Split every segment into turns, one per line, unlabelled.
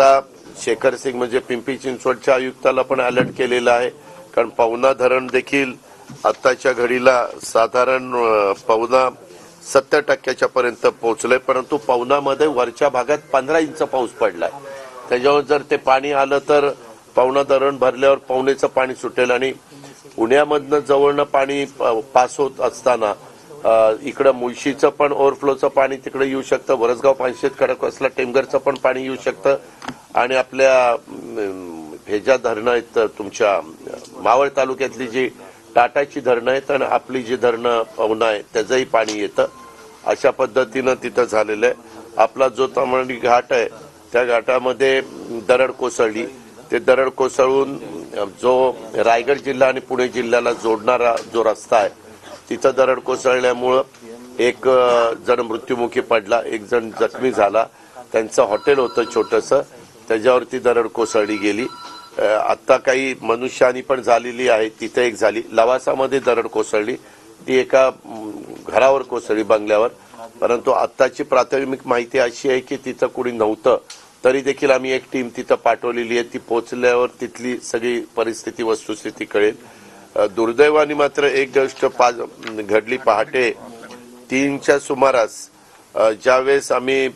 आता शेखर सिंग म्हणजे पिंपरी चिंचवडच्या आयुक्ताला पण अलर्ट केलेला आहे, कारण पवना धरण देखील आताच्या घडीला साधारण पवना 70% पर्यंत पोहोचलंय, परंतु पवनामध्ये वरच्या भागात 15 इंच पाऊस पडलाय. त्याच्यावर जर ते पाणी आलं तर पवना धरण भरल्यावर पवनेचं पाणी सुटेल आणि पुण्यामधनं जवळनं पाणी पास होत असताना इकडं मुळशीचं पण ओव्हरफ्लोचं पाणी तिकडे येऊ शकतं, वरसगाव पानशेत खडकवासला टेमघरचं पण पाणी येऊ शकतं आणि आपल्या हे ज्या धरणं आहेत तुमच्या मावळ तालुक्यातली जी टाटाची धरणं आहेत आणि आपली जी धरणं पवना आहे त्याचंही पाणी येतं. अशा पद्धतीनं तिथं झालेलं आहे. आपला जो ताम्हाणी घाट आहे त्या घाटामध्ये दरड कोसळली. ते दरड कोसळून जो रायगड जिल्हा आणि पुणे जिल्ह्याला जोडणारा जो रस्ता आहे तिथं दरड कोसळल्यामुळं एक जण मृत्युमुखी पडला, एक जण जखमी झाला. त्यांचं हॉटेल होतं छोटंसं, त्याच्यावरती दरड कोसळली गेली. आता काही मनुष्यहानी पण झालेली आहे, तिथे एक झाली. लवासामध्ये दरड कोसळली, ती एका घरावर कोसळली, बंगल्यावर. परंतु आत्ताची प्राथमिक माहिती अशी आहे की तिथं कुणी नव्हतं, तरी देखील आम्ही एक टीम तिथं पाठवलेली आहे. ती पोहोचल्यावर तिथली सगळी परिस्थिती वस्तुस्थिती कळेल. दुर्दैवाने मात्र एक गोष्ट घडली. पहाटे 3च्या सुमारास ज्यावेळेस आम्ही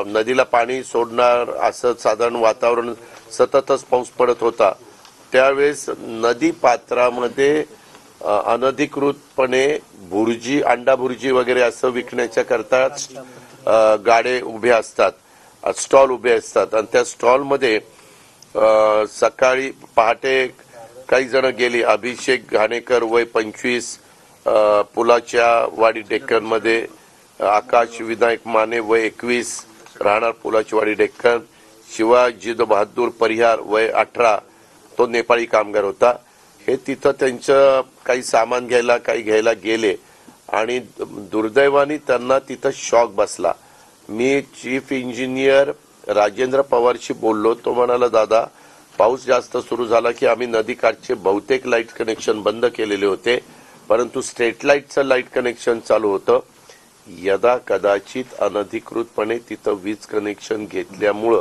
नदीला पाणी सोडणार असं साधारण वातावरण, सततच पाऊस पडत होता, त्यावेळेस नदी पात्रामध्ये अनधिकृतपणे भुर्जी, अंडा भुर्जी वगैरे असं विकण्याच्या करता गाडे उभे असतात, स्टॉल उभे असतात आणि त्या स्टॉलमध्ये सकाळी पहाटे काही जण गेली. अभिषेक घाणेकर वय 25, पुलाच्या वाडी डेक्कन मध्ये. आकाश विनायक माने वय 21, राहणार पुलाची वाडी डेक्कन. शिवाजी बहादूर परिहार वय 18, तो नेपाळी कामगार होता. हे तिथं त्यांचं काही सामान घ्यायला गेले आणि दुर्दैवाने त्यांना तिथं शॉक बसला. मी चीफ इंजिनियर राजेंद्र पवारशी बोललो. तो म्हणाला, दादा पाऊस जास्त सुरू झाला की आम्ही नदीकाठचे बहुतेक लाईट कनेक्शन बंद केलेले होते, परंतु स्ट्रीट लाईटचं लाईट कनेक्शन चालू होतं. यदा कदाचित अनधिकृतपणे तिथं वीज कनेक्शन घेतल्यामुळं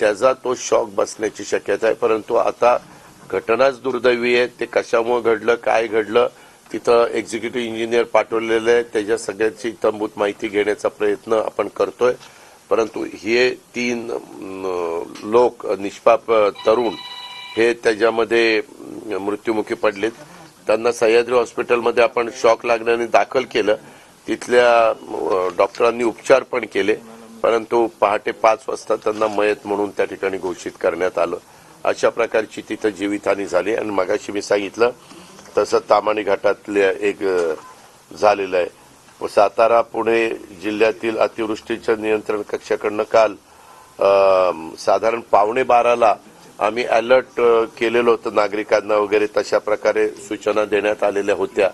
त्याचा तो शॉक बसण्याची शक्यता आहे. परंतु आता घटनाच दुर्दैवी आहे. ते कशामुळे घडलं, काय घडलं, तिथं एक्झिक्युटिव्ह इंजिनियर पाठवलेलं आहे, त्याच्या सगळ्याची इत्थंभूत माहिती घेण्याचा प्रयत्न आपण करतोय. परंतु हे 3 लोक निष्पाप तरुण हे त्याच्यामध्ये मृत्युमुखी पडलेत. त्यांना सह्याद्री हॉस्पिटलमध्ये आपण शॉक लागल्याने दाखल केलं. तिथल्या डॉक्टरांनी उपचार पण केले, परंतु पहाटे 5 वाजता त्यांना मयत म्हणून त्या ठिकाणी घोषित करण्यात आलं. अशा प्रकारची तिथं जीवितहानी झाली. आणि मगाशी मी सांगितलं तसं ताम्हाणी घाटातले एक झालेलं आहे. सातारा पुणे जिल्ह्यातील अतिवृष्टीच्या नियंत्रण कक्षाकडनं काल साधारण 11:15 आम्ही अलर्ट केलेलं होतं नागरिकांना वगैरे, तशा प्रकारे सूचना देण्यात आलेल्या होत्या.